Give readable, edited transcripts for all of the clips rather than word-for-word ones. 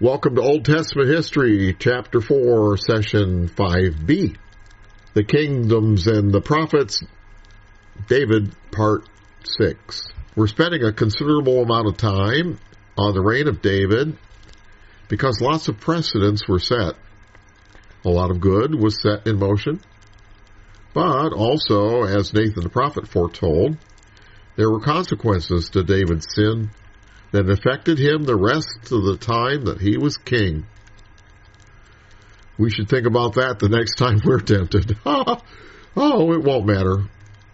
Welcome to Old Testament History, Chapter 4, Session 5b. The Kingdoms and the Prophets, David, Part 6. We're spending a considerable amount of time on the reign of David because lots of precedents were set. A lot of good was set in motion. But also, as Nathan the prophet foretold, there were consequences to David's sin that affected him the rest of the time that he was king. We should think about that the next time we're tempted. Oh, it won't matter.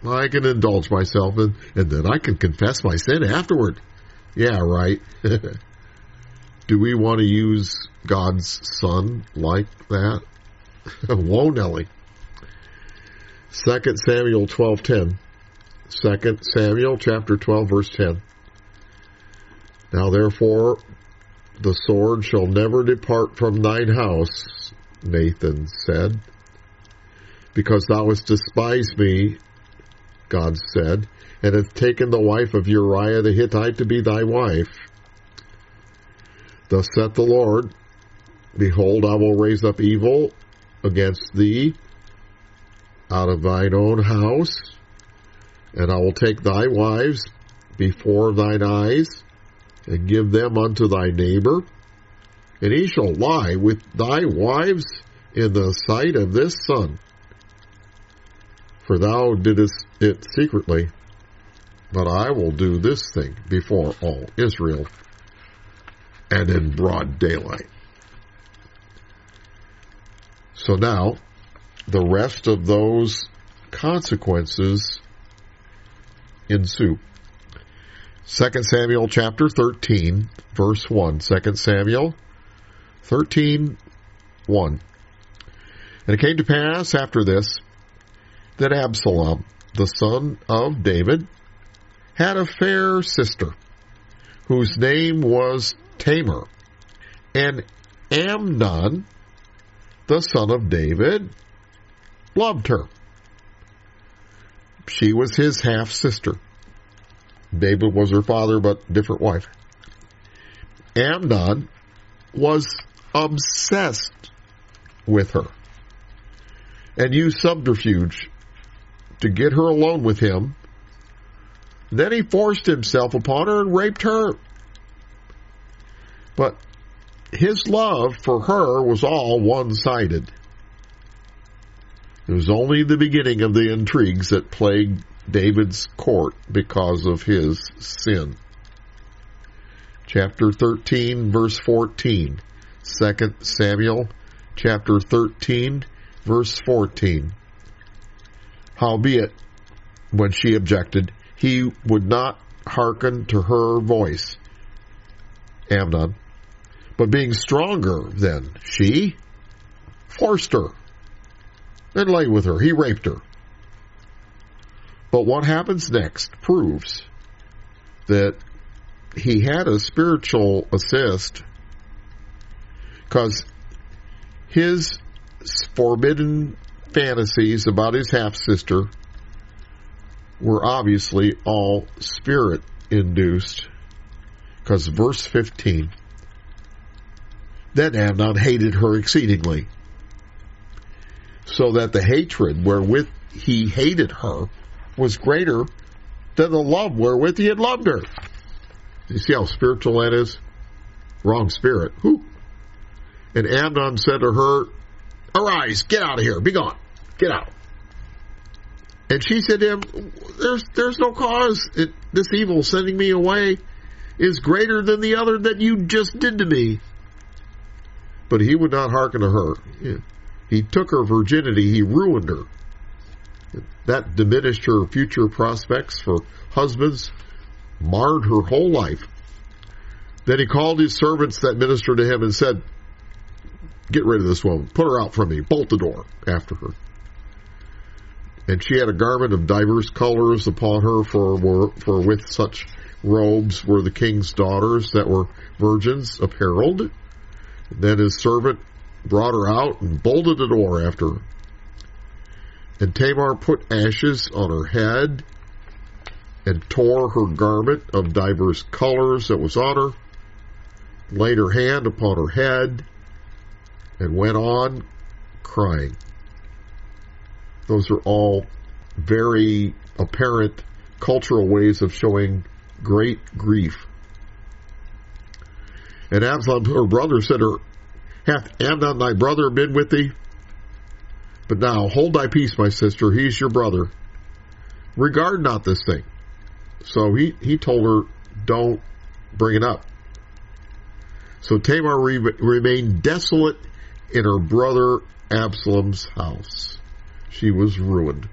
I can indulge myself, and then I can confess my sin afterward. Yeah, right. Do we want to use God's Son like that? Whoa, Nelly. 2 Samuel 12:10. 2 Samuel chapter 12, verse 10. Now therefore the sword shall never depart from thine house, Nathan said, because thou hast despised me, God said, and hast taken the wife of Uriah the Hittite to be thy wife. Thus saith the Lord, behold, I will raise up evil against thee out of thine own house, and I will take thy wives before thine eyes, and give them unto thy neighbor, and he shall lie with thy wives in the sight of this sun. For thou didst it secretly, but I will do this thing before all Israel, and in broad daylight. So now, the rest of those consequences ensue. 2 Samuel chapter 13, verse 1. 2 Samuel 13, 1. And it came to pass after this that Absalom, the son of David, had a fair sister, whose name was Tamar. And Amnon, the son of David, loved her. She was his half-sister. David was her father, but different wife. Amnon was obsessed with her and used subterfuge to get her alone with him. Then he forced himself upon her and raped her. But his love for her was all one-sided. It was only the beginning of the intrigues that plagued David's court because of his sin. Chapter 13, verse 14. 2 Samuel, chapter 13, verse 14. Howbeit, when she objected, he would not hearken to her voice, Amnon, but being stronger than she, forced her, and lay with her. He raped her. But what happens next proves that he had a spiritual assist, because his forbidden fantasies about his half-sister were obviously all spirit-induced. Because verse 15, then Amnon hated her exceedingly, so that the hatred wherewith he hated her was greater than the love wherewith he had loved her. You see how spiritual that is? Wrong spirit. Whew. And Amnon said to her, arise, get out of here, be gone, get out. And she said to him, there's no cause. This evil sending me away is greater than the other that you just did to me. But he would not hearken to her. He took her virginity, he ruined her. That diminished her future prospects for husbands, marred her whole life. Then he called his servants that ministered to him and said, get rid of this woman, put her out from me, bolt the door after her. And she had a garment of diverse colors upon her, for with such robes were the king's daughters that were virgins apparelled. And then his servant brought her out and bolted the door after her. And Tamar put ashes on her head and tore her garment of diverse colors that was on her, laid her hand upon her head, and went on crying. Those are all very apparent cultural ways of showing great grief. And Absalom, her brother, said to her, Hath Amnon thy brother been with thee? But now hold thy peace, my sister, he is your brother. Regard not this thing. So he told her, don't bring it up. So Tamar remained desolate in her brother Absalom's house. She was ruined.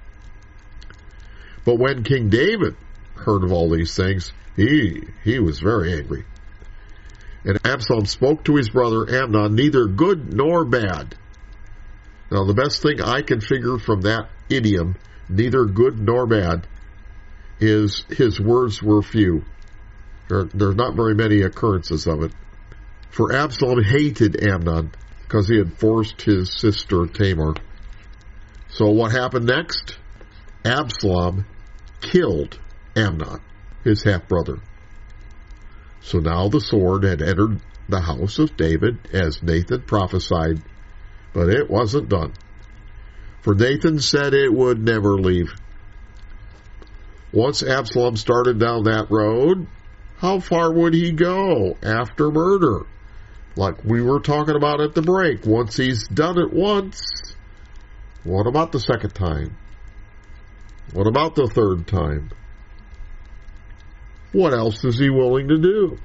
But when King David heard of all these things, he was very angry. And Absalom spoke to his brother Amnon, neither good nor bad. Now, the best thing I can figure from that idiom, neither good nor bad, is his words were few. There's not very many occurrences of it. For Absalom hated Amnon because he had forced his sister Tamar. So what happened next? Absalom killed Amnon, his half-brother. So now the sword had entered the house of David, as Nathan prophesied, but it wasn't done. For Nathan said it would never leave. Once Absalom started down that road, how far would he go after murder? Like we were talking about at the break, once he's done it once, what about the second time? What about the third time? What else is he willing to do?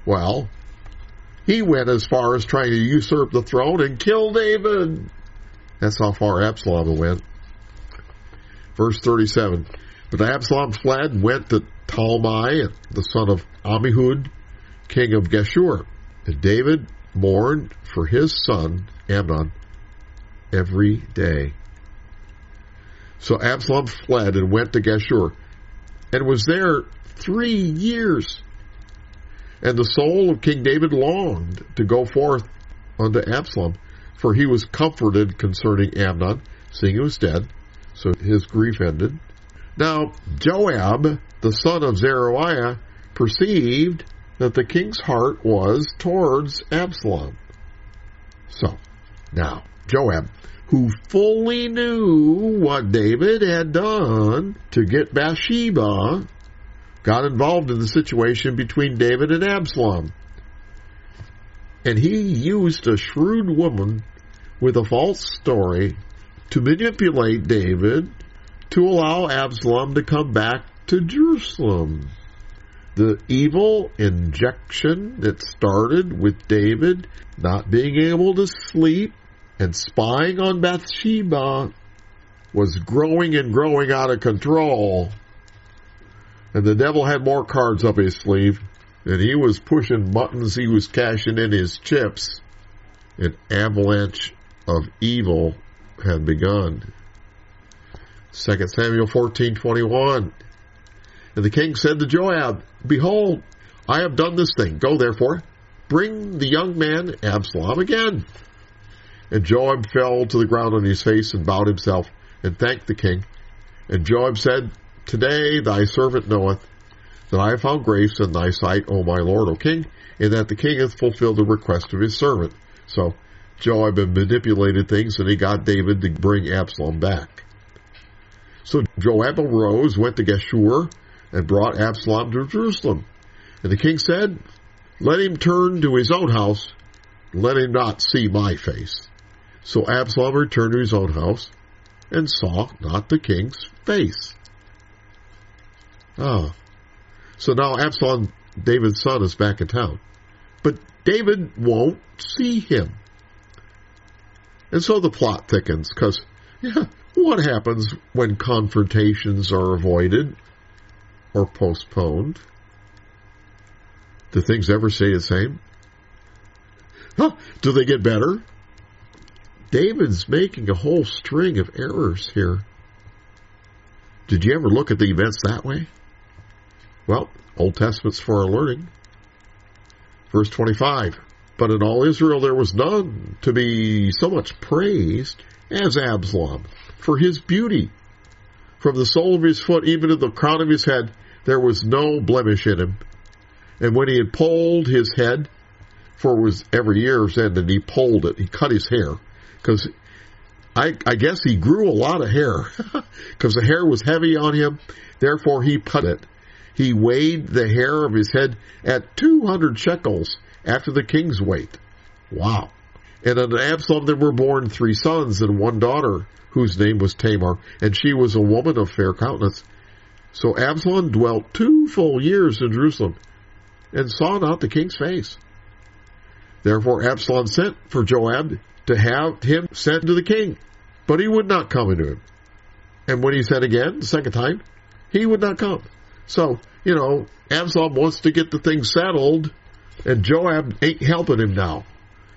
Well, he went as far as trying to usurp the throne and kill David. That's how far Absalom went. Verse 37. But Absalom fled and went to Talmai, the son of Ammihud, king of Geshur. And David mourned for his son, Amnon, every day. So Absalom fled and went to Geshur, and was there 3 years. And the soul of King David longed to go forth unto Absalom, for he was comforted concerning Amnon, seeing he was dead. So his grief ended. Now Joab, the son of Zeruiah, perceived that the king's heart was towards Absalom. So, now, Joab, who fully knew what David had done to get Bathsheba, got involved in the situation between David and Absalom. And he used a shrewd woman with a false story to manipulate David to allow Absalom to come back to Jerusalem. The evil injection that started with David not being able to sleep and spying on Bathsheba was growing and growing out of control. And the devil had more cards up his sleeve, and he was pushing buttons, he was cashing in his chips. An avalanche of evil had begun. 2 Samuel 14:21. And the king said to Joab, Behold, I have done this thing. Go therefore, bring the young man Absalom again. And Joab fell to the ground on his face and bowed himself and thanked the king. And Joab said, Today thy servant knoweth that I have found grace in thy sight, O my lord, O king, and that the king hath fulfilled the request of his servant. So Joab had manipulated things, and he got David to bring Absalom back. So Joab arose, went to Geshur, and brought Absalom to Jerusalem. And the king said, Let him turn to his own house, let him not see my face. So Absalom returned to his own house, and saw not the king's face. So now Absalom, David's son, is back in town. But David won't see him. And so the plot thickens, because what happens when confrontations are avoided or postponed? Do things ever stay the same? Do they get better? David's making a whole string of errors here. Did you ever look at the events that way? Well, Old Testament's for our learning. Verse 25. But in all Israel there was none to be so much praised as Absalom for his beauty. From the sole of his foot even to the crown of his head, there was no blemish in him. And when he had polled his head, for it was every year's end, and he polled it, he cut his hair, because I guess he grew a lot of hair, because the hair was heavy on him, therefore he cut it. He weighed the hair of his head at 200 shekels after the king's weight. Wow. And unto Absalom there were born 3 sons and 1 daughter, whose name was Tamar, and she was a woman of fair countenance. So Absalom dwelt 2 full years in Jerusalem, and saw not the king's face. Therefore Absalom sent for Joab to have him sent to the king, but he would not come unto him. And when he sent again, the second time, he would not come. So, Absalom wants to get the thing settled, and Joab ain't helping him now.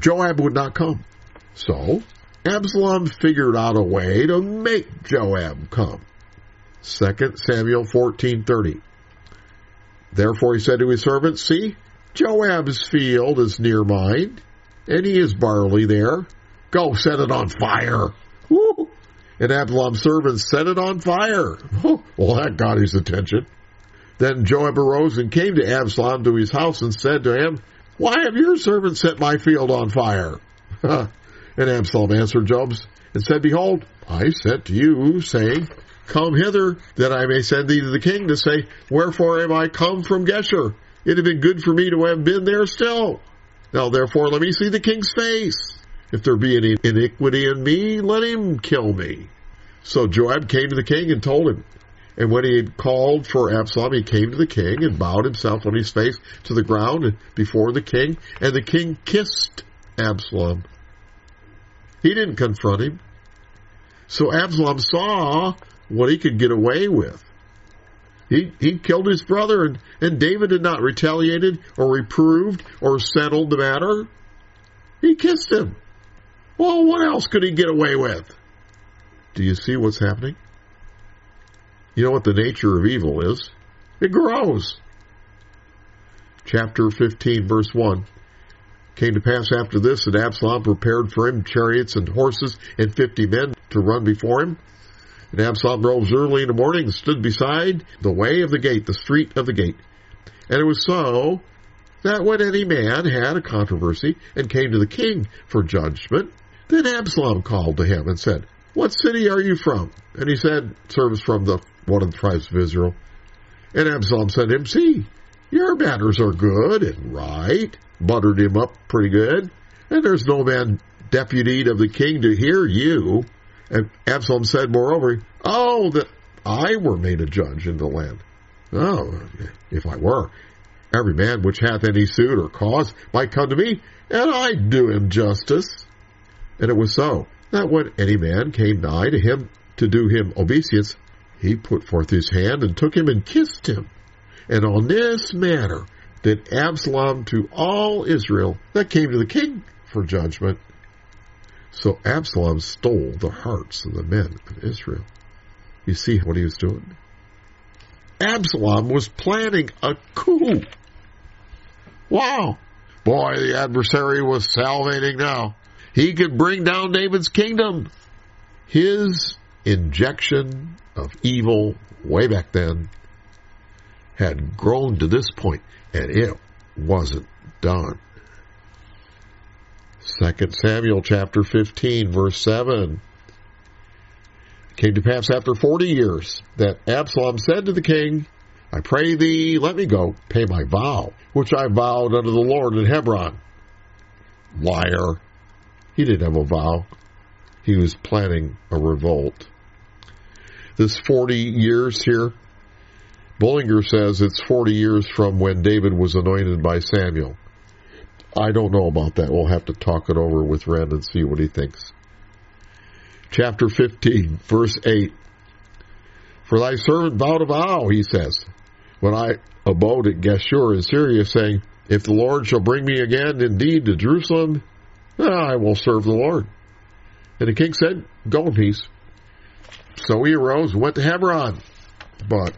Joab would not come. So, Absalom figured out a way to make Joab come. 2 Samuel 14:30. Therefore he said to his servants, see, Joab's field is near mine, and he is barley there. Go set it on fire. Woo! And Absalom's servants set it on fire. Well, that got his attention. Then Joab arose and came to Absalom to his house and said to him, why have your servants set my field on fire? And Absalom answered Joab and said, behold, I sent to you, saying, come hither, that I may send thee to the king to say, wherefore am I come from Geshur? It had been good for me to have been there still. Now therefore let me see the king's face. If there be any iniquity in me, let him kill me. So Joab came to the king and told him. And when he had called for Absalom, he came to the king and bowed himself on his face to the ground before the king. And the king kissed Absalom. He didn't confront him. So Absalom saw what he could get away with. He killed his brother, and David had not retaliated or reproved or settled the matter. He kissed him. Well, what else could he get away with? Do you see what's happening? You know what the nature of evil is? It grows. Chapter 15, verse 1. Came to pass after this that Absalom prepared for him chariots and horses and 50 men to run before him. And Absalom rose early in the morning and stood beside the way of the gate, the street of the gate. And it was so that when any man had a controversy and came to the king for judgment, then Absalom called to him and said, what city are you from? And he said, servants from one of the tribes of Israel. And Absalom said to him, see, your matters are good and right. Buttered him up pretty good. And there's no man deputied of the king to hear you. And Absalom said, moreover, oh, that I were made a judge in the land. Oh, if I were, every man which hath any suit or cause might come to me, and I'd do him justice. And it was so, that when any man came nigh to him to do him obeisance, he put forth his hand and took him and kissed him. And on this manner did Absalom to all Israel that came to the king for judgment. So Absalom stole the hearts of the men of Israel. You see what he was doing? Absalom was planning a coup. Wow. Boy, the adversary was salivating now. He could bring down David's kingdom. His injection of evil way back then had grown to this point, and it wasn't done. 2 Samuel chapter 15, verse 7. It came to pass after 40 years that Absalom said to the king, I pray thee, let me go, pay my vow, which I vowed unto the Lord in Hebron. Liar. He didn't have a vow. He was planning a revolt. This 40 years here, Bullinger says it's 40 years from when David was anointed by Samuel. I don't know about that. We'll have to talk it over with Ren and see what he thinks. Chapter 15, verse 8. For thy servant vowed a vow, he says, when I abode at Geshur in Syria, saying, if the Lord shall bring me again indeed to Jerusalem, I will serve the Lord. And the king said, go in peace. So he arose and went to Hebron. But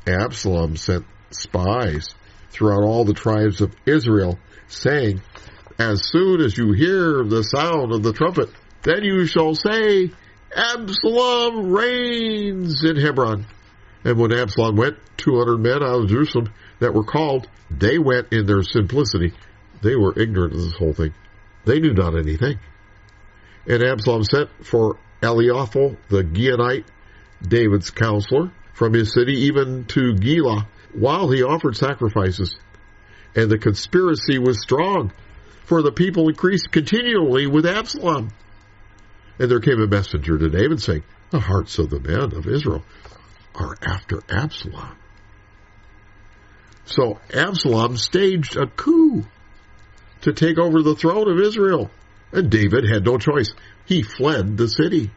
Absalom sent spies throughout all the tribes of Israel, saying, as soon as you hear the sound of the trumpet, then you shall say, Absalom reigns in Hebron. And when Absalom went, 200 men out of Jerusalem that were called, they went in their simplicity. They were ignorant of this whole thing. They knew not anything. And Absalom sent for Eliaphel the Gionite, David's counselor, from his city even to Gila, while he offered sacrifices. And the conspiracy was strong, for the people increased continually with Absalom. And there came a messenger to David, saying, the hearts of the men of Israel are after Absalom. So Absalom staged a coup to take over the throne of Israel. And David had no choice. He fled the city.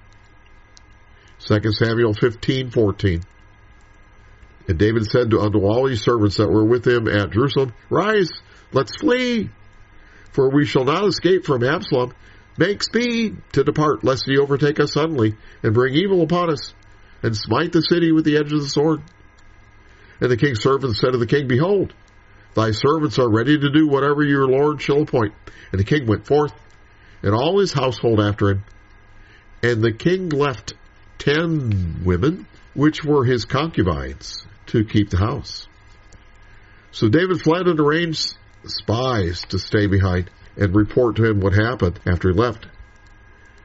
2 Samuel 15:14. And David said unto all his servants that were with him at Jerusalem, rise, let's flee, for we shall not escape from Absalom. Make speed to depart, lest he overtake us suddenly, and bring evil upon us, and smite the city with the edge of the sword. And the king's servants said to the king, behold, thy servants are ready to do whatever your lord shall appoint. And the king went forth, and all his household after him. And the king left 10 women, which were his concubines, to keep the house. So David fled and arranged spies to stay behind and report to him what happened after he left.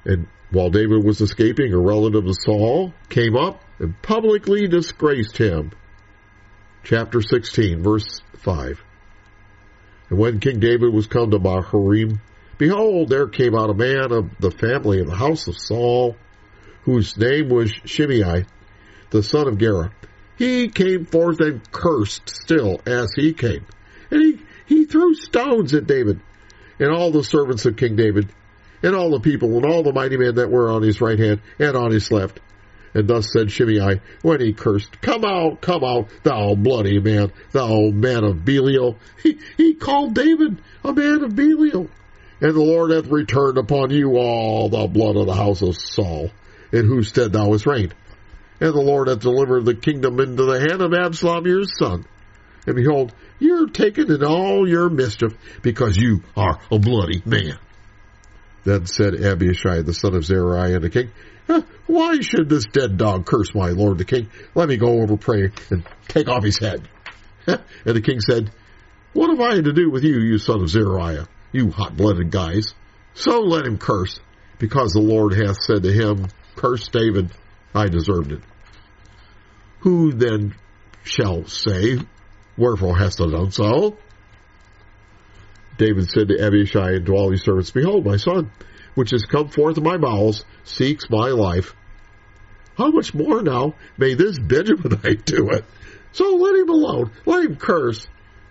And while David was escaping, a relative of Saul came up and publicly disgraced him. Chapter 16, verse 5. And when King David was come to Bahurim, behold, there came out a man of the family of the house of Saul, whose name was Shimei, the son of Gera. He came forth and cursed still as he came. And he threw stones at David, and all the servants of King David, and all the people, and all the mighty men that were on his right hand and on his left. And thus said Shimei, when he cursed, come out, thou bloody man, thou man of Belial. He called David a man of Belial. And the Lord hath returned upon you all the blood of the house of Saul, in whose stead thou hast reigned. And the Lord hath delivered the kingdom into the hand of Absalom your son. And behold, you're taken in all your mischief, because you are a bloody man. Then said Abishai the son of Zeruiah unto the king, why should this dead dog curse my lord the king? Let me go over pray and take off his head. And the king said, what have I to do with you, you son of Zeruiah, you hot-blooded guys? So let him curse, because the Lord hath said to him, curse David. I deserved it. Who then shall say, wherefore hast thou done so? David said to Abishai and to all his servants, behold, my son, which has come forth of my bowels, seeks my life. How much more now may this Benjaminite do it? So let him alone, let him curse,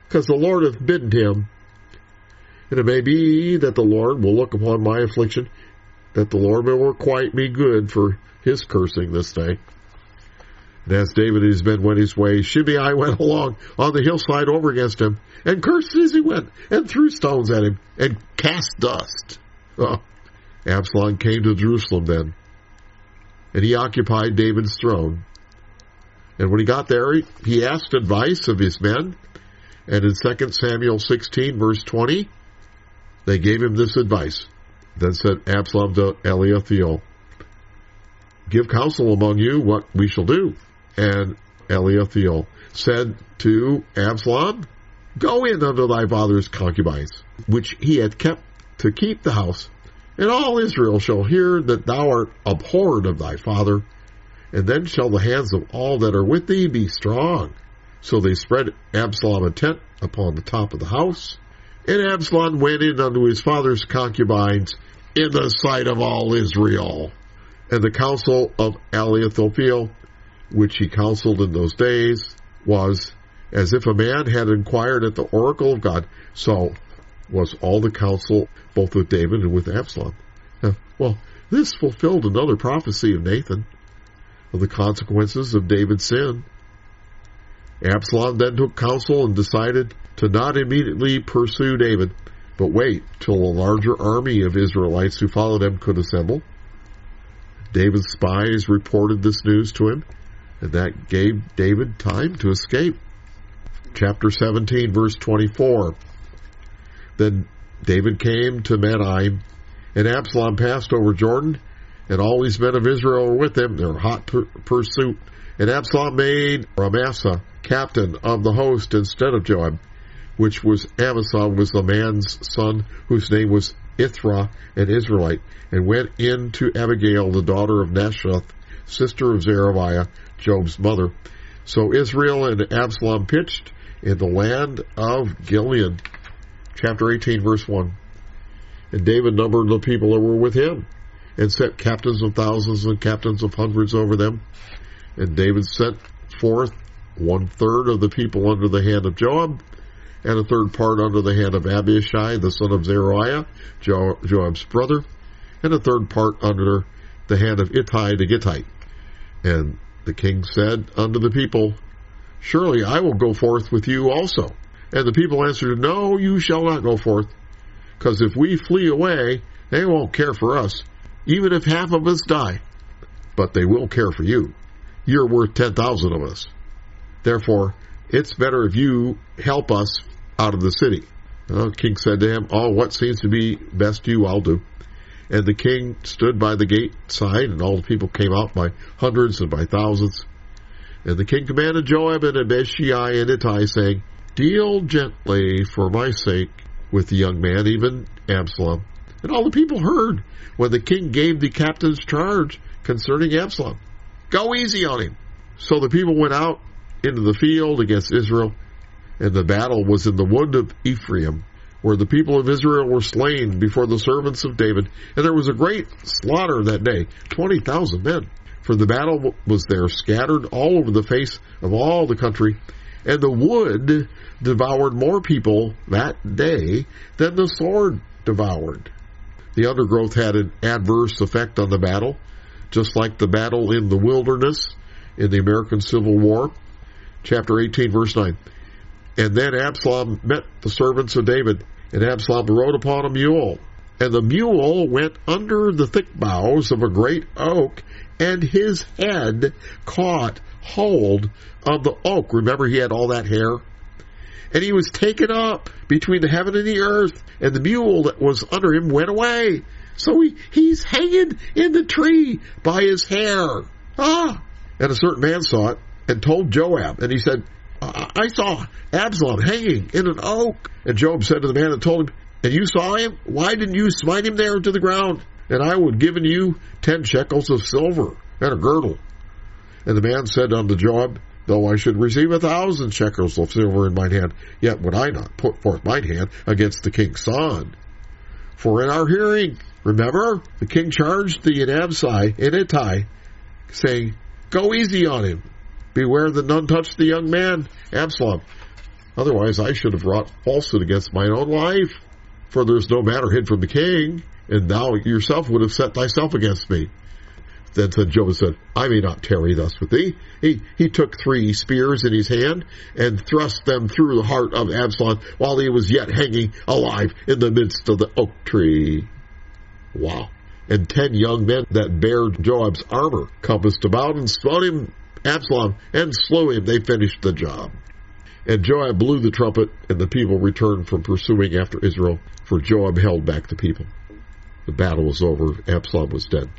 because the Lord hath bidden him. And it may be that the Lord will look upon my affliction, that the Lord will requite me good for his cursing this day. And as David and his men went his way, Shimei went along on the hillside over against him, and cursed as he went, and threw stones at him, and cast dust. Absalom came to Jerusalem then, and he occupied David's throne. And when he got there, he asked advice of his men, and in 2 Samuel 16, verse 20, they gave him this advice. Then said Absalom to Eliaphel, give counsel among you what we shall do. And Eliaphel said to Absalom, go in unto thy father's concubines, which he had kept to keep the house, and all Israel shall hear that thou art abhorred of thy father, and then shall the hands of all that are with thee be strong. So they spread Absalom a tent upon the top of the house, and Absalom went in unto his father's concubines in the sight of all Israel. And the counsel of Ahithophel, which he counseled in those days, was as if a man had inquired at the oracle of God. So was all the counsel, both with David and with Absalom. Well, this fulfilled another prophecy of Nathan, of the consequences of David's sin. Absalom then took counsel and decided to not immediately pursue David, but wait till a larger army of Israelites who followed him could assemble. David's spies reported this news to him, and that gave David time to escape. Chapter 17, verse 24. Then David came to Mahanaim, and Absalom passed over Jordan, and all these men of Israel were with him. They were hot pursuit. And Absalom made Amasa captain of the host instead of Joab, which was Amasa was the man's son, whose name was Ithra, an Israelite, and went in to Abigail, the daughter of Nashoth, sister of Zeruiah, Joab's mother. So Israel and Absalom pitched in the land of Gilead. Chapter 18, verse 1. And David numbered the people that were with him, and set captains of thousands and captains of hundreds over them. And David sent forth 1/3 of the people under the hand of Joab, and 1/3 part under the hand of Abishai, the son of Zeruiah, Joab's brother, and 1/3 part under the hand of Ittai the Gittite. And the king said unto the people, Surely I will go forth with you also. And the people answered, No, you shall not go forth, because if we flee away, they won't care for us, even if half of us die. But they will care for you. You're worth 10,000 of us. Therefore, it's better if you help us out of the city. The king said to him, what seems to be best to you, I'll do. And the king stood by the gate side, and all the people came out by hundreds and by thousands. And the king commanded Joab and Abishai and Ittai, saying, Deal gently for my sake with the young man, even Absalom. And all the people heard when the king gave the captain's charge concerning Absalom. Go easy on him. So the people went out into the field against Israel, and the battle was in the wood of Ephraim, where the people of Israel were slain before the servants of David. And there was a great slaughter that day, 20,000 men. For the battle was there scattered all over the face of all the country, and the wood devoured more people that day than the sword devoured. The undergrowth had an adverse effect on the battle, just like the battle in the wilderness in the American Civil War. Chapter 18, verse 9. And then Absalom met the servants of David, and Absalom rode upon a mule. And the mule went under the thick boughs of a great oak, and his head caught hold of the oak. Remember, he had all that hair? And he was taken up between the heaven and the earth, and the mule that was under him went away. So he's hanging in the tree by his hair. And a certain man saw it and told Joab, and he said, I saw Absalom hanging in an oak. And Joab said to the man that told him, And you saw him? Why didn't you smite him there to the ground? And I would have given you 10 shekels of silver and a girdle. And the man said unto Joab, Though I should receive 1,000 shekels of silver in mine hand, yet would I not put forth mine hand against the king's son. For in our hearing, remember, the king charged thee in Abishai and Ittai, saying, Go easy on him. Beware that none touch the young man, Absalom. Otherwise I should have wrought falsehood against mine own life. For there is no matter hid from the king, and thou yourself would have set thyself against me. Then said Joab, I may not tarry thus with thee. He took 3 spears in his hand, and thrust them through the heart of Absalom, while he was yet hanging alive in the midst of the oak tree. Wow. And 10 young men that bare Joab's armor compassed about, and smote him, Absalom, and slew him. They finished the job. And Joab blew the trumpet, and the people returned from pursuing after Israel, for Joab held back the people. The battle was over. Absalom was dead.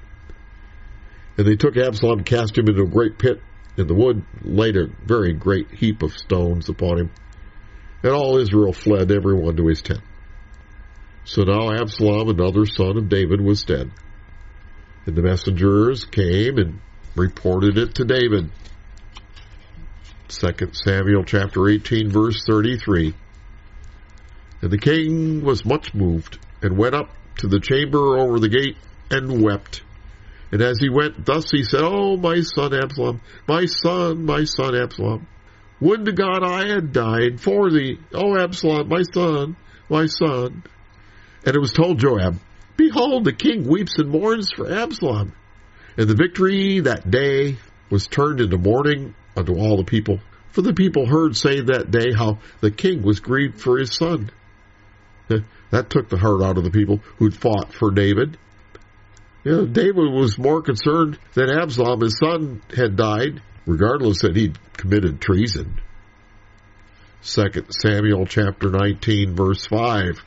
And they took Absalom and cast him into a great pit in the wood, laid a very great heap of stones upon him. And all Israel fled, every one to his tent. So now Absalom, another son of David, was dead. And the messengers came and reported it to David. 2 Samuel chapter 18, verse 33. And the king was much moved, and went up to the chamber over the gate, and wept. And as he went, thus he said, my son Absalom, my son Absalom. Would to God I had died for thee, Absalom, my son, my son. And it was told Joab, Behold, the king weeps and mourns for Absalom. And the victory that day was turned into mourning unto all the people. For the people heard say that day how the king was grieved for his son. That took the heart out of the people who'd fought for David. David was more concerned that Absalom, his son, had died, regardless that he'd committed treason. 2 Samuel chapter 19, verse 5.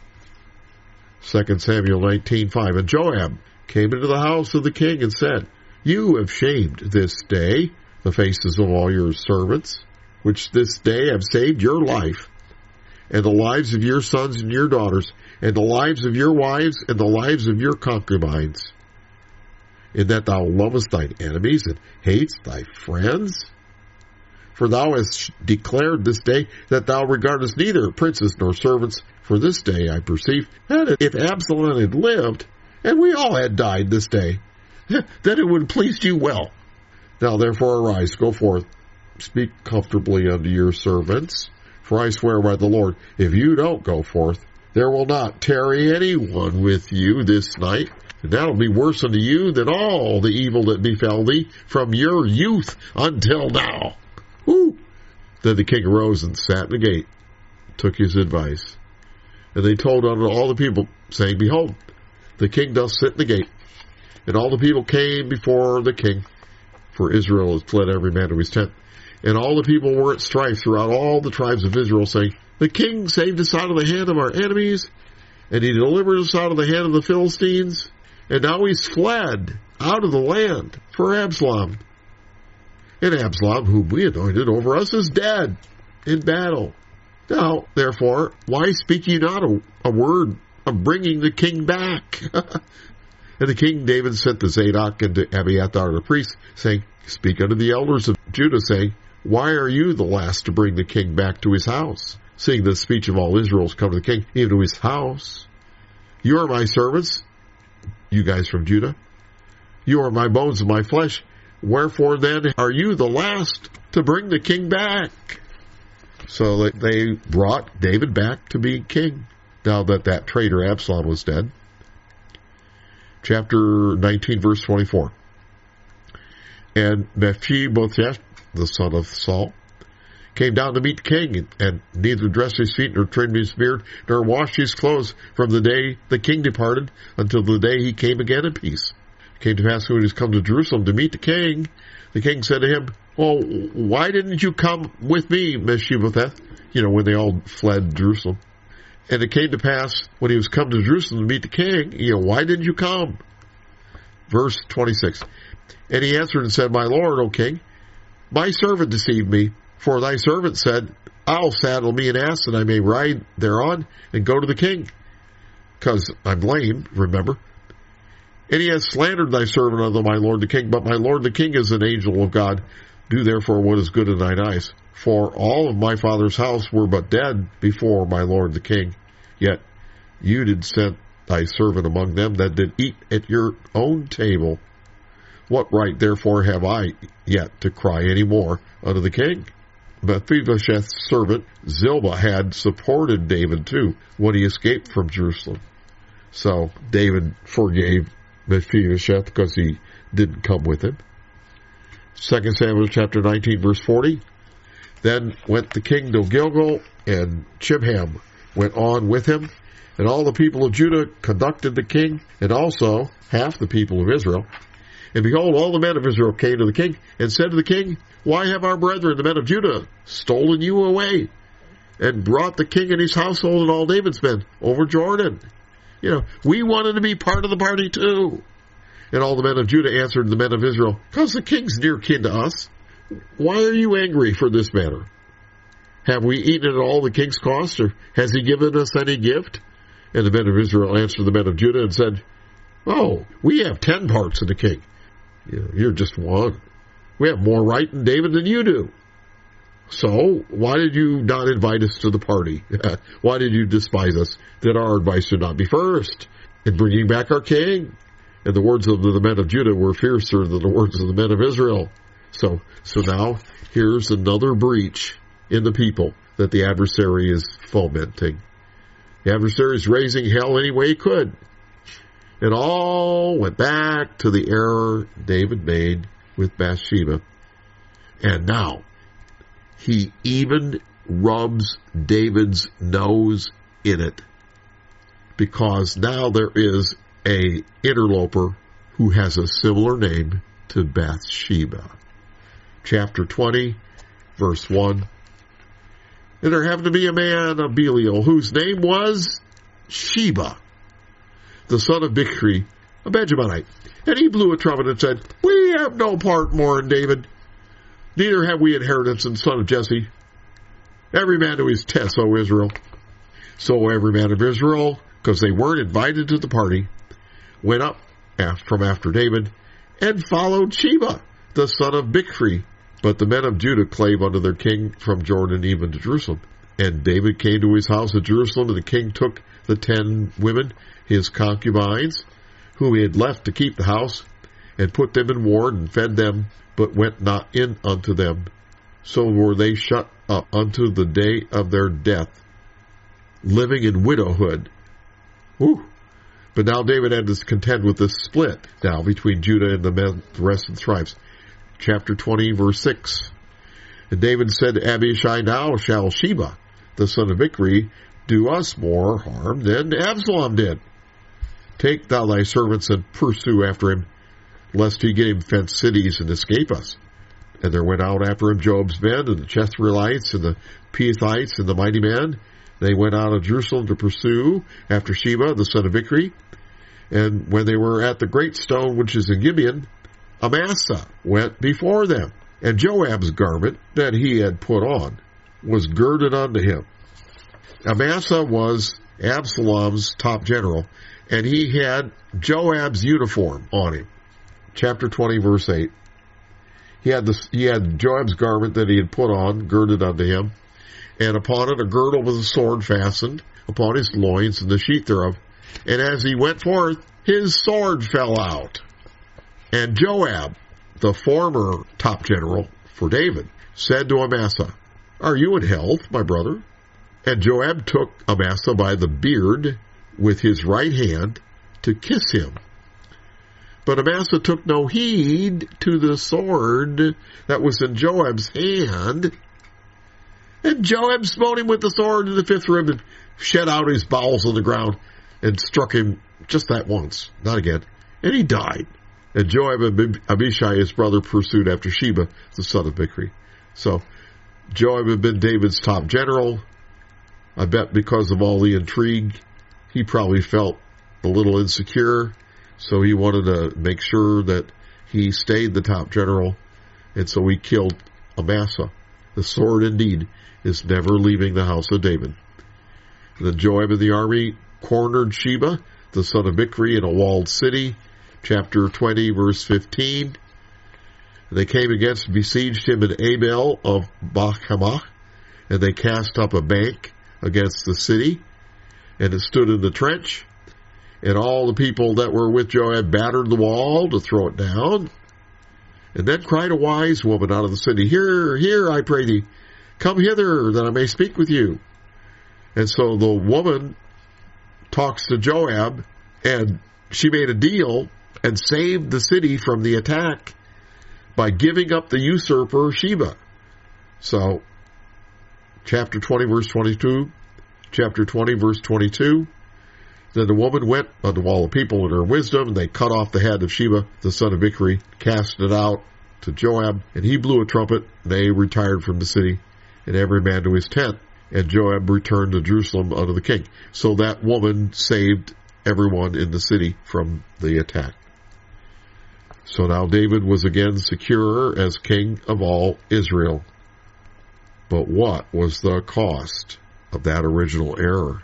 2 Samuel 19:5. And Joab came into the house of the king and said, You have shamed this day the faces of all your servants, which this day have saved your life, and the lives of your sons and your daughters, and the lives of your wives, and the lives of your concubines, in that thou lovest thine enemies and hatest thy friends. For thou hast declared this day that thou regardest neither princes nor servants. For this day I perceive that if Absalom had lived, and we all had died this day, that it would have pleased you well. Now therefore arise, go forth, speak comfortably unto your servants. For I swear by the Lord, if you don't go forth, there will not tarry anyone with you this night. And that'll be worse unto you than all the evil that befell thee from your youth until now. Woo! Then the king arose and sat in the gate, took his advice. And they told unto all the people, saying, Behold, the king doth sit in the gate. And all the people came before the king, for Israel has fled every man to his tent. And all the people were at strife throughout all the tribes of Israel, saying, The king saved us out of the hand of our enemies, and he delivered us out of the hand of the Philistines. And now he's fled out of the land for Absalom. And Absalom, whom we anointed over us, is dead in battle. Now, therefore, why speak ye not a word of bringing the king back? And the king David sent to Zadok and to Abiathar the priest, saying, Speak unto the elders of Judah, saying, Why are you the last to bring the king back to his house? Seeing the speech of all Israel has come to the king, even to his house. You are my servants, you guys from Judah. You are my bones and my flesh. Wherefore then are you the last to bring the king back? So they brought David back to be king, now that traitor Absalom was dead. Chapter 19, verse 24. And Mephibosheth, the son of Saul, came down to meet the king, and neither dressed his feet, nor trimmed his beard, nor washed his clothes from the day the king departed until the day he came again in peace. It came to pass when he was come to Jerusalem to meet the king said to him, Well, why didn't you come with me, Mephibosheth? When they all fled Jerusalem. And it came to pass when he was come to Jerusalem to meet the king, why didn't you come? Verse 26. And he answered and said, My lord, O king, my servant deceived me. For thy servant said, I'll saddle me an ass, that I may ride thereon and go to the king. Because I'm lame, remember. And he has slandered thy servant unto my lord the king. But my lord the king is an angel of God. Do therefore what is good in thine eyes. For all of my father's house were but dead before my lord the king. Yet you did send thy servant among them that did eat at your own table. What right therefore have I yet to cry any more unto the king? Mephibosheth's servant Zilpah had supported David too when he escaped from Jerusalem. So David forgave Mephibosheth because he didn't come with him. 2 Samuel chapter 19 verse 40. Then went the king to Gilgal, and Chimham went on with him, and all the people of Judah conducted the king, and also half the people of Israel. And behold, all the men of Israel came to the king, and said to the king, Why have our brethren, the men of Judah, stolen you away, and brought the king and his household and all David's men over Jordan? We wanted to be part of the party too. And all the men of Judah answered the men of Israel, Because the king's near kin to us. Why are you angry for this matter? Have we eaten at all the king's cost, or has he given us any gift? And the men of Israel answered the men of Judah and said, Oh, we have 10 parts in the king. You're just one. We have more right in David than you do. So, why did you not invite us to the party? Why did you despise us, that our advice should not be first in bringing back our king? And the words of the men of Judah were fiercer than the words of the men of Israel. So now, here's another breach in the people that the adversary is fomenting. The adversary is raising hell any way he could. It all went back to the error David made with Bathsheba. And now, he even rubs David's nose in it. Because now there is a interloper who has a similar name to Bathsheba. Chapter 20, verse 1. And there happened to be a man of Belial, whose name was Sheba, the son of Bichri, a Benjaminite. And he blew a trumpet and said, We have no part more in David, neither have we inheritance in the son of Jesse. Every man to his tent, O Israel. So every man of Israel, because they weren't invited to the party, went up from after David and followed Sheba, the son of Bichri. But the men of Judah clave unto their king from Jordan even to Jerusalem. And David came to his house at Jerusalem, and the king took the 10 women, his concubines, whom he had left to keep the house, and put them in ward, and fed them, but went not in unto them. So were they shut up unto the day of their death, living in widowhood. Whew. But now David had to contend with this split now between Judah and the rest of the tribes. Chapter 20, verse 6. And David said to Abishai, Now shall Sheba, the son of Bichri, do us more harm than Absalom did. Take thou thy servants and pursue after him, lest he get him fenced cities and escape us. And there went out after him Joab's men, and the Jezreelites, and the Pelethites, and the mighty men. They went out of Jerusalem to pursue after Sheba, the son of Bichri. And when they were at the great stone which is in Gibeon, Amasa went before them, and Joab's garment that he had put on was girded unto him. Amasa was Absalom's top general, and he had Joab's uniform on him. Chapter 20, verse 8. He had Joab's garment that he had put on, girded unto him, and upon it a girdle with a sword fastened upon his loins and the sheath thereof. And as he went forth, his sword fell out. And Joab, the former top general for David, said to Amasa, Are you in health, my brother? And Joab took Amasa by the beard with his right hand to kiss him. But Amasa took no heed to the sword that was in Joab's hand. And Joab smote him with the sword in the 5th rib and shed out his bowels on the ground and struck him just that once, not again. And he died. And Joab and Abishai, his brother, pursued after Sheba, the son of Bichri. So Joab had been David's top general. I bet because of all the intrigue, he probably felt a little insecure. So he wanted to make sure that he stayed the top general. And so he killed Amasa. The sword, indeed, is never leaving the house of David. And then Joab and the army cornered Sheba, the son of Bichri, in a walled city. Chapter 20, verse 15. They came against and besieged him in Abel of Bachhamah, and they cast up a bank against the city, and it stood in the trench. And all the people that were with Joab battered the wall to throw it down. And then cried a wise woman out of the city, Hear, hear, I pray thee, come hither, that I may speak with you. And so the woman talks to Joab, and she made a deal and saved the city from the attack by giving up the usurper Sheba. So, chapter 20, verse 22, chapter 20, verse 22, Then the woman went unto all the people in her wisdom, and they cut off the head of Sheba, the son of Bichri, cast it out to Joab, and he blew a trumpet, and they retired from the city, and every man to his tent. And Joab returned to Jerusalem unto the king. So that woman saved everyone in the city from the attack. So now David was again secure as king of all Israel. But what was the cost of that original error?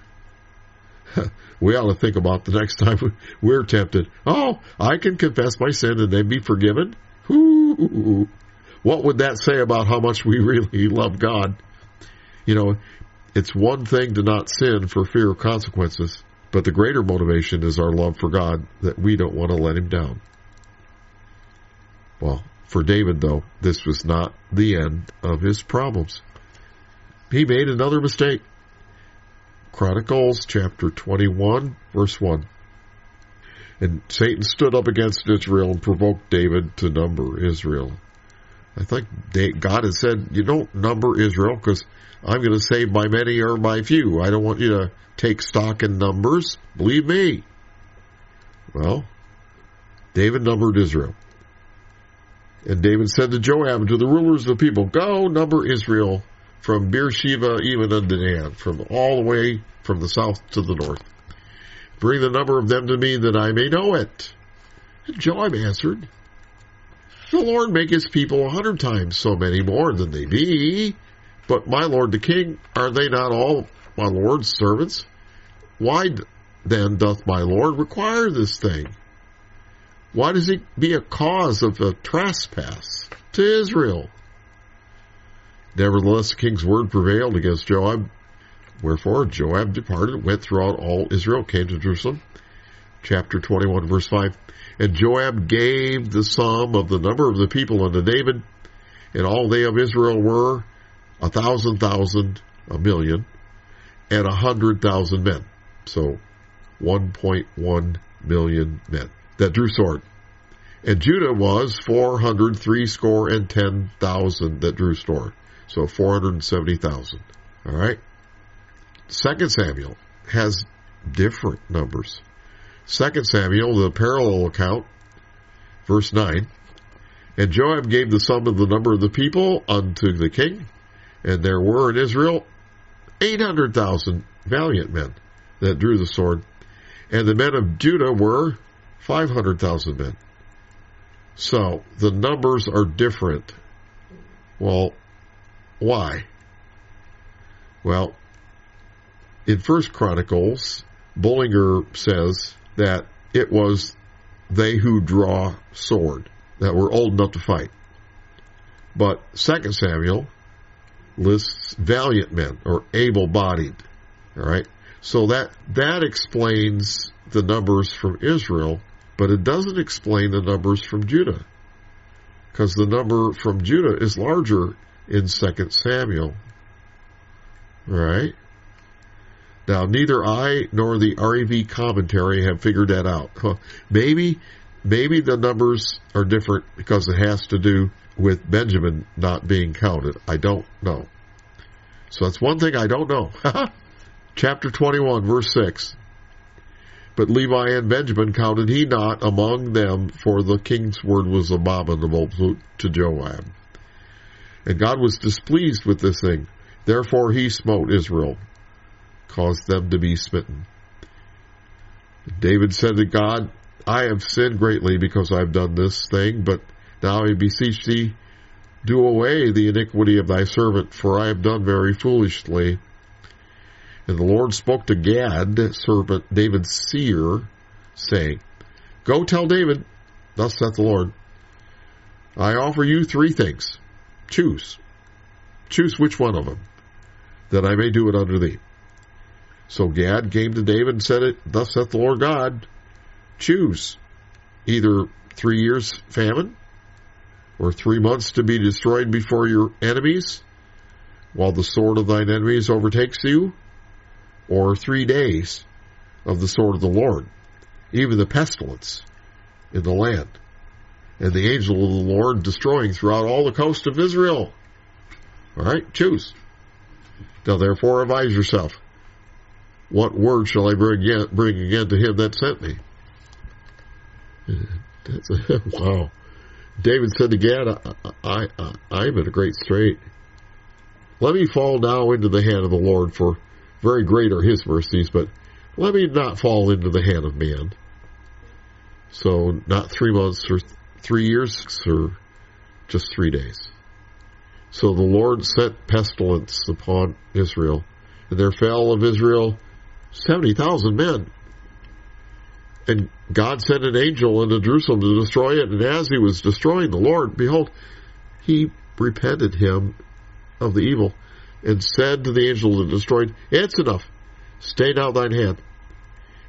We ought to think about the next time we're tempted. Oh, I can confess my sin and then be forgiven? Ooh, what would that say about how much we really love God? You know, it's one thing to not sin for fear of consequences, but the greater motivation is our love for God, that we don't want to let him down. Well, for David, though, this was not the end of his problems. He made another mistake. Chronicles chapter 21, verse 1. And Satan stood up against Israel and provoked David to number Israel. I think God has said, you don't number Israel because I'm going to save my many or my few. I don't want you to take stock in numbers. Believe me. Well, David numbered Israel. And David said to Joab and to the rulers of the people, Go number Israel from Beersheba even unto Dan, from all the way from the south to the north. Bring the number of them to me that I may know it. And Joab answered, The Lord make his people 100 times so many more than they be. But my lord the king, are they not all my lord's servants? Why then doth my lord require this thing? Why does he be a cause of a trespass to Israel? Nevertheless, the king's word prevailed against Joab. Wherefore Joab departed, went throughout all Israel, came to Jerusalem. Chapter 21, verse 5. And Joab gave the sum of the number of the people unto David, and all they of Israel were 1,000,000, 1,000,000, and 100,000 men. So 1.1 million men that drew sword. And Judah was 410,000 that drew sword. So 470,000. All right. 2 Samuel has different numbers. 2 Samuel, the parallel account, verse 9. And Joab gave the sum of the number of the people unto the king, and there were in Israel 800,000 valiant men that drew the sword, and the men of Judah were 500,000 men. So the numbers are different. Well, why? Well, in 1 Chronicles, Bullinger says that it was they who draw sword that were old enough to fight. But 2 Samuel lists valiant men or able-bodied. All right? So that explains the numbers from Israel, but it doesn't explain the numbers from Judah, because the number from Judah is larger in 2 Samuel. All right? Now, neither I nor the REV commentary have figured that out. Maybe the numbers are different because it has to do with Benjamin not being counted. I don't know. So that's one thing I don't know. Chapter 21, verse 6. But Levi and Benjamin counted he not among them, for the king's word was abominable to Joab. And God was displeased with this thing. Therefore he smote Israel, caused them to be smitten. David said to God, I have sinned greatly because I have done this thing, but now I beseech thee, do away the iniquity of thy servant, for I have done very foolishly. And the Lord spoke to Gad, servant David's seer, saying, Go tell David, thus saith the Lord, I offer you 3 things. Choose which one of them, that I may do it unto thee. So Gad came to David and said, Thus saith the Lord God, choose either 3 years famine, or 3 months to be destroyed before your enemies, while the sword of thine enemies overtakes you, or 3 days of the sword of the Lord, even the pestilence in the land, and the angel of the Lord destroying throughout all the coast of Israel. All right, choose. Now therefore advise yourself. What word shall I bring again to him that sent me? Wow. David said to Gad, I'm in a great strait. Let me fall now into the hand of the Lord, for very great are his mercies, but let me not fall into the hand of man. So not 3 months or 3 years, or just 3 days. So the Lord sent pestilence upon Israel, and there fell of Israel 70,000 men. And God sent an angel into Jerusalem to destroy it, and as he was destroying the Lord, behold, he repented him of the evil, and said to the angel that destroyed, It's enough, stay now thine hand.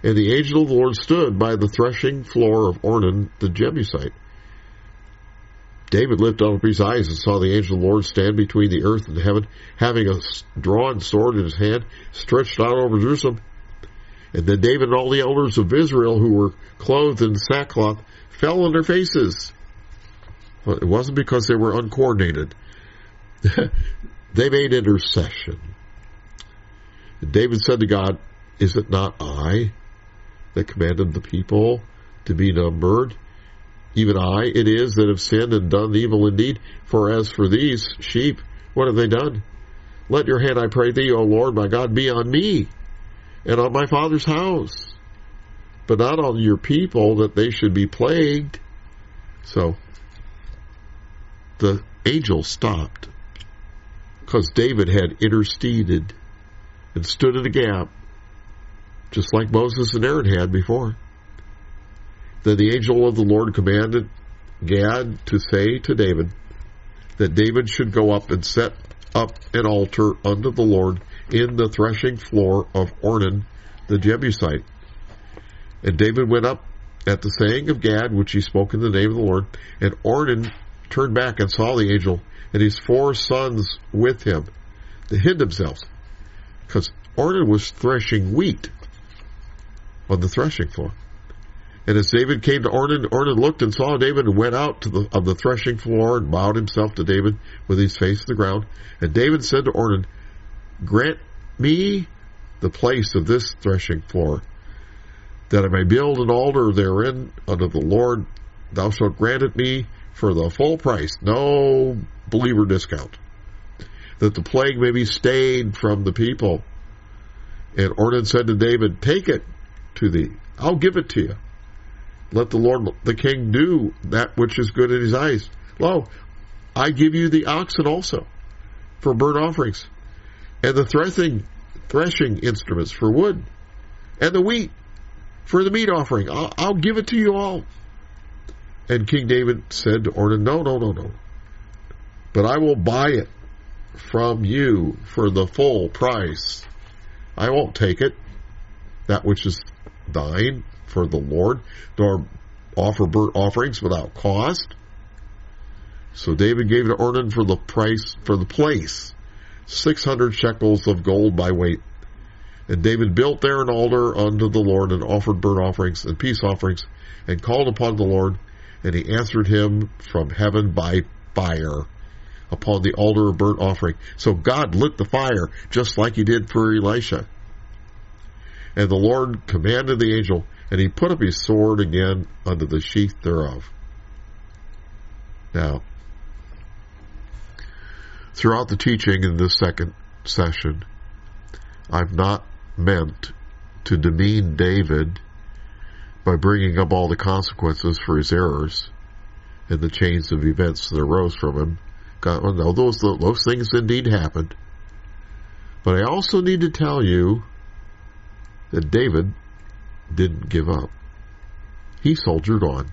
And the angel of the Lord stood by the threshing floor of Ornan the Jebusite. David lifted up his eyes and saw the angel of the Lord stand between the earth and heaven, having a drawn sword in his hand, stretched out over Jerusalem. And then David and all the elders of Israel, who were clothed in sackcloth, fell on their faces. Well, it wasn't because they were uncoordinated. They made intercession. And David said to God, Is it not I that commanded the people to be numbered? Even I it is that have sinned and done evil indeed. For as for these sheep, what have they done? Let your hand, I pray thee, O Lord, my God, be on me, and on my father's house. but not on your people, that they should be plagued. So the angel stopped, because David had interceded and stood in the gap, just like Moses and Aaron had before. Then the angel of the Lord commanded Gad to say to David that David should go up and set up an altar unto the Lord in the threshing floor of Ornan the Jebusite. And David went up at the saying of Gad, which he spoke in the name of the Lord. And Ornan turned back and saw the angel and his 4 sons with him. They hid themselves, because Ornan was threshing wheat on the threshing floor. And as David came to Ornan, Ornan looked and saw David and went out of the threshing floor and bowed himself to David with his face to the ground. And David said to Ornan, grant me the place of this threshing floor, that I may build an altar therein unto the Lord. Thou shalt grant it me for the full price, no believer discount, that the plague may be stayed from the people. And Ornan said to David, take it to thee, I'll give it to you. Let the Lord the king do that which is good in his eyes. Lo, I give you the oxen also for burnt offerings, and the threshing instruments for wood, and the wheat for the meat offering. I'll give it to you all. And King David said to Ornan, no, but I will buy it from you for the full price. I won't take it, that which is thine, for the Lord, nor offer burnt offerings without cost. So David gave to Ornan for the place 600 shekels of gold by weight. And David built there an altar unto the Lord, and offered burnt offerings and peace offerings, and called upon the Lord, and he answered him from heaven by fire upon the altar of burnt offering. So God lit the fire, just like he did for Elisha. And the Lord commanded the angel, and he put up his sword again unto the sheath thereof. Now, throughout the teaching in this second session, I've not meant to demean David by bringing up all the consequences for his errors and the chains of events that arose from him. God, no, those things indeed happened. But I also need to tell you that David didn't give up. He soldiered on.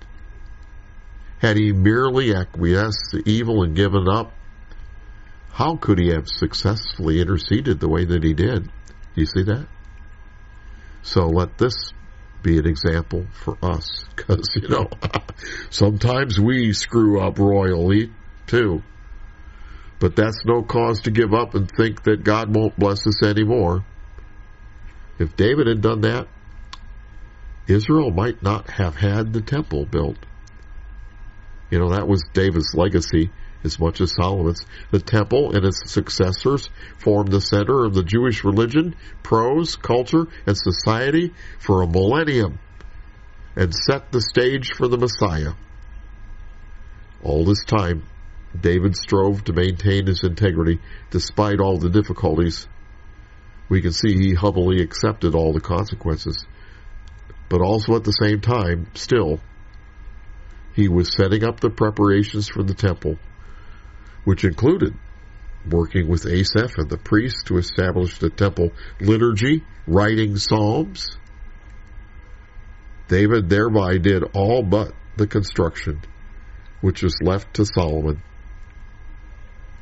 Had he merely acquiesced to evil and given up, how could he have successfully interceded the way that he did? You see that? So let this be an example for us, because, sometimes we screw up royally too. But that's no cause to give up and think that God won't bless us anymore. If David had done that, Israel might not have had the temple built. That was David's legacy as much as Solomon's. The temple and its successors formed the center of the Jewish religion, prose, culture, and society for a millennium, and set the stage for the Messiah. All this time, David strove to maintain his integrity despite all the difficulties. We can see he humbly accepted all the consequences. But also at the same time, still, he was setting up the preparations for the temple, which included working with Asaph and the priests to establish the temple liturgy, writing psalms. David thereby did all but the construction, which was left to Solomon.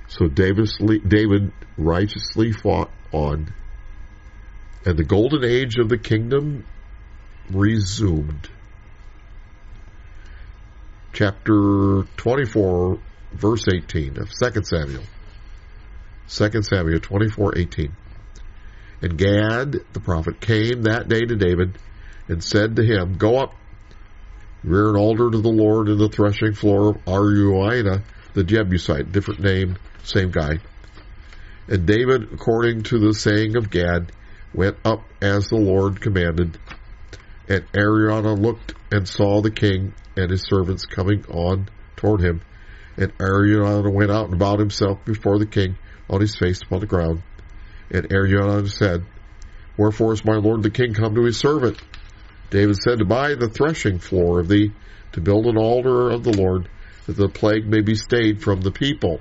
So David righteously fought on, and the golden age of the kingdom resumed. Chapter 24, verse 18 of 2 Samuel. 2 Samuel 24:18. And Gad, the prophet, came that day to David and said to him, go up, rear an altar to the Lord in the threshing floor of Araunah the Jebusite. Different name, same guy. And David, according to the saying of Gad, went up as the Lord commanded. And Araunah looked and saw the king and his servants coming on toward him. And Araunah went out and bowed himself before the king on his face upon the ground. And Araunah said, wherefore is my lord the king come to his servant? David said, to buy the threshing floor of thee, to build an altar of the Lord, that the plague may be stayed from the people.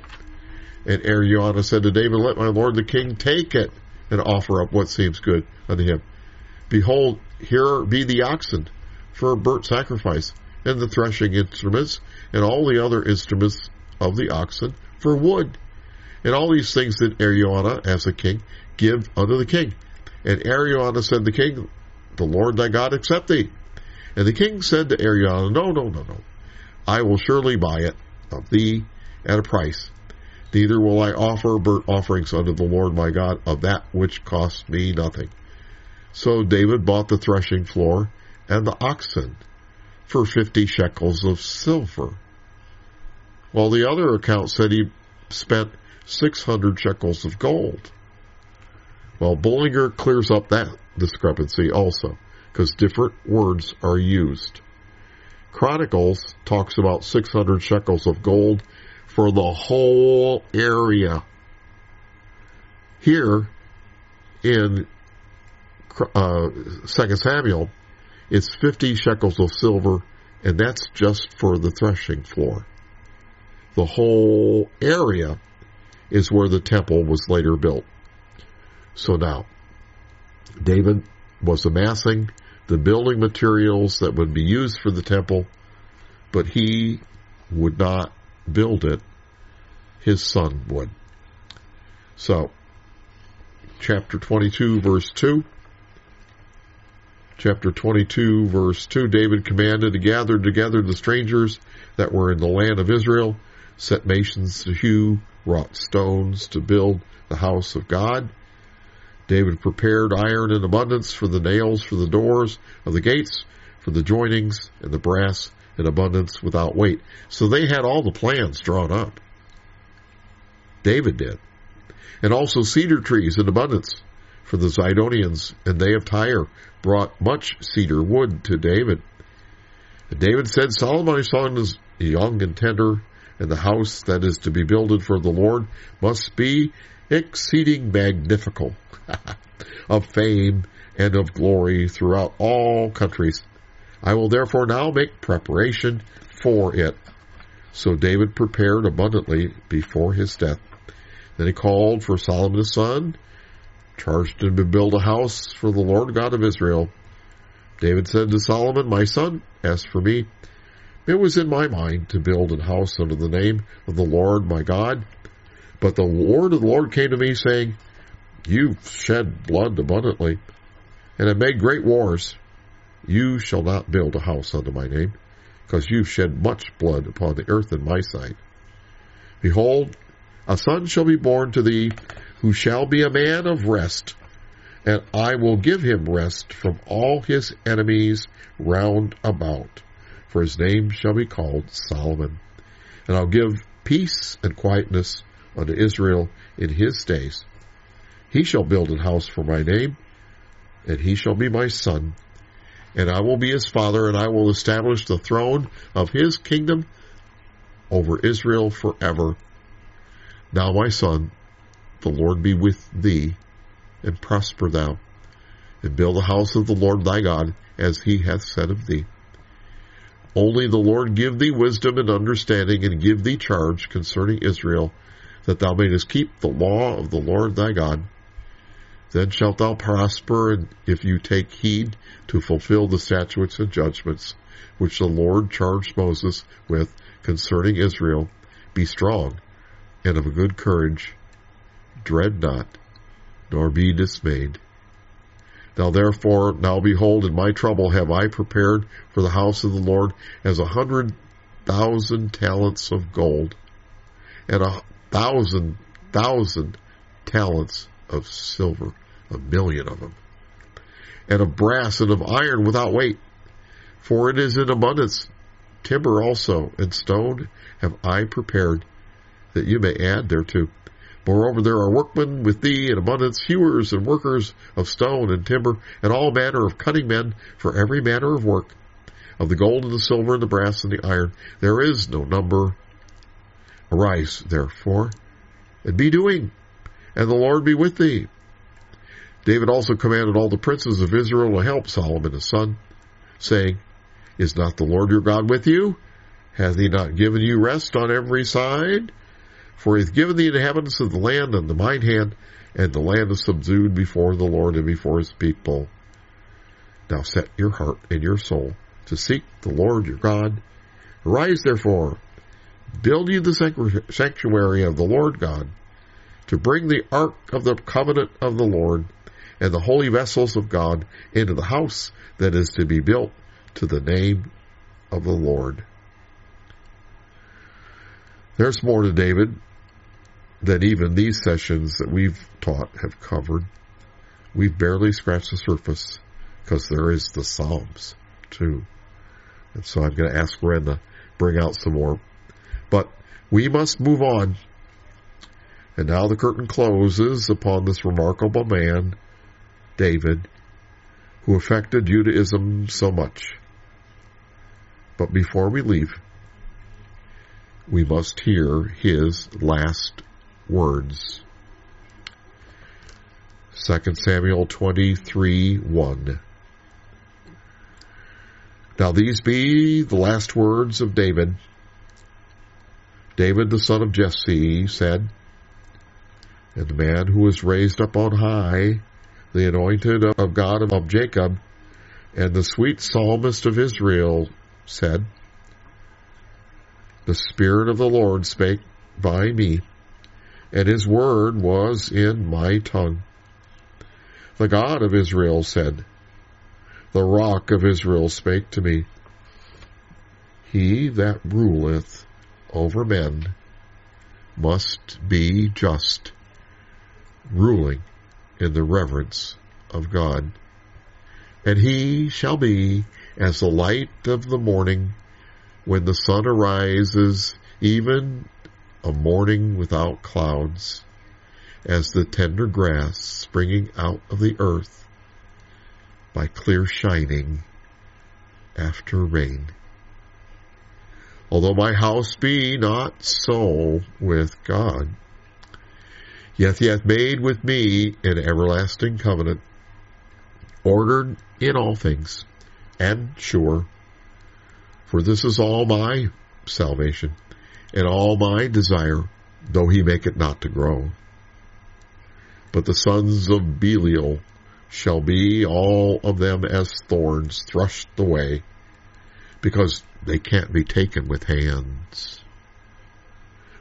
And Araunah said to David, let my lord the king take it, and offer up what seems good unto him. Behold, here be the oxen for a burnt sacrifice, and the threshing instruments, and all the other instruments of the oxen for wood. And all these things did Araunah, as a king, give unto the king. And Araunah said to the king, the Lord thy God accept thee. And the king said to Araunah, no. I will surely buy it of thee at a price. Neither will I offer burnt offerings unto the Lord my God of that which cost me nothing. So David bought the threshing floor and the oxen for 50 shekels of silver. While the other account said he spent 600 shekels of gold. Well, Bullinger clears up that discrepancy also, because different words are used. Chronicles talks about 600 shekels of gold for the whole area. Here in 2 Samuel, it's 50 shekels of silver, and that's just for the threshing floor. The whole area is where the temple was later built. So now, David was amassing the building materials that would be used for the temple, but he would not build it. His son would. So, chapter 22, verse 2. Chapter 22, verse 2, David commanded to gather together the strangers that were in the land of Israel, set masons to hew, wrought stones to build the house of God. David prepared iron in abundance for the nails, for the doors of the gates, for the joinings, and the brass in abundance without weight. So they had all the plans drawn up. David did. And also cedar trees in abundance for the Zidonians, and they of Tyre brought much cedar wood to David. And David said, Solomon his son is young and tender, and the house that is to be builded for the Lord must be exceeding magnifical, of fame and of glory throughout all countries. I will therefore now make preparation for it. So David prepared abundantly before his death. Then he called for Solomon his son, charged him to build a house for the Lord God of Israel. David said to Solomon, my son, as for me, it was in my mind to build an house under the name of the Lord my God. But the word of the Lord came to me, saying, you've shed blood abundantly, and have made great wars. You shall not build a house unto my name, because you've shed much blood upon the earth in my sight. Behold, a son shall be born to thee, who shall be a man of rest, and I will give him rest from all his enemies round about. For his name shall be called Solomon. And I'll give peace and quietness unto Israel in his days. He shall build an house for my name, and he shall be my son. And I will be his father, and I will establish the throne of his kingdom over Israel forever. Now, my son, the Lord be with thee, and prosper thou, and build the house of the Lord thy God, as he hath said of thee. Only the Lord give thee wisdom and understanding, and give thee charge concerning Israel, that thou mayest keep the law of the Lord thy God. Then shalt thou prosper, and if you take heed to fulfill the statutes and judgments which the Lord charged Moses with concerning Israel. Be strong and of a good courage. Dread not, nor be dismayed. Now therefore, now behold, in my trouble have I prepared for the house of the Lord as 100,000 talents of gold, and 1,000 talents of silver, 1,000,000 of them, and of brass and of iron without weight, for it is in abundance. Timber also and stone have I prepared, that you may add thereto. Moreover, there are workmen with thee in abundance, hewers and workers of stone and timber, and all manner of cunning men for every manner of work, of the gold and the silver and the brass and the iron. There is no number. Arise, therefore, and be doing, and the Lord be with thee. David also commanded all the princes of Israel to help Solomon his son. saying, Is not the Lord your God with you? Hath he not given you rest on every side? For he hath given the inhabitants of the land unto mine hand, and the land is subdued before the Lord and before his people. Now set your heart and your soul to seek the Lord your God. Arise therefore, build ye the sanctuary of the Lord God, to bring the ark of the covenant of the Lord, and the holy vessels of God into the house that is to be built to the name of the Lord. There's more to David than even these sessions that we've taught have covered. We've barely scratched the surface, because there is the Psalms too. And so I'm going to ask Ren to bring out some more. But we must move on. And now the curtain closes upon this remarkable man, David, who affected Judaism so much. But before we leave, we must hear his last words. 2 Samuel 23:1. Now these be the last words of David. David, the son of Jesse, said, And the man who was raised up on high, the anointed of God of Jacob, and the sweet psalmist of Israel, said, The Spirit of the Lord spake by me, and his word was in my tongue. The God of Israel said, The rock of Israel spake to me. He that ruleth over men must be just, ruling in the reverence of God. And he shall be as the light of the morning, when the sun arises, even a morning without clouds, as the tender grass springing out of the earth by clear shining after rain. Although my house be not so with God, yet he hath made with me an everlasting covenant, ordered in all things, and sure. For this is all my salvation, and all my desire, though he make it not to grow. But the sons of Belial shall be all of them as thorns thrust away, because they can't be taken with hands.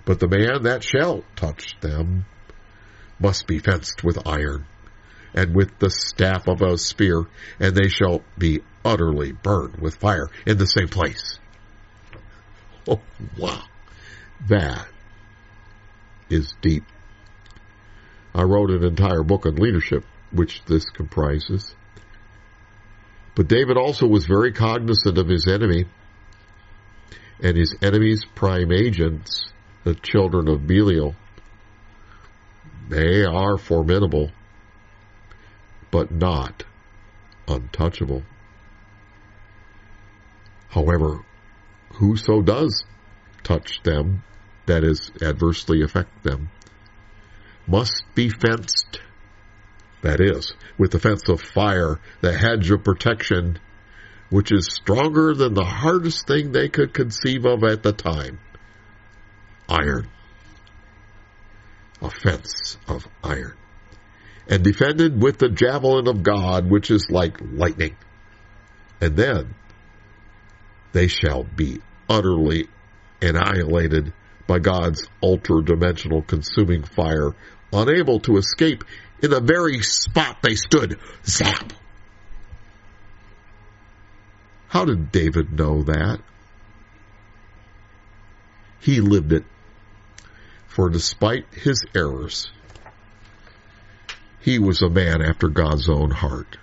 But the man that shall touch them must be fenced with iron, and with the staff of a spear, and they shall be utterly burned with fire in the same place. Oh, wow. That is deep. I wrote an entire book on leadership, which this comprises. But David also was very cognizant of his enemy, and his enemy's prime agents, the children of Belial. They are formidable, but not untouchable. However, whoso does touch them, that is, adversely affect them, must be fenced, that is, with the fence of fire, the hedge of protection, which is stronger than the hardest thing they could conceive of at the time. Iron. A fence of iron. And defended with the javelin of God, which is like lightning. And then they shall be utterly annihilated by God's ultra-dimensional consuming fire, unable to escape in the very spot they stood. Zap! How did David know that? He lived it. For despite his errors, he was a man after God's own heart.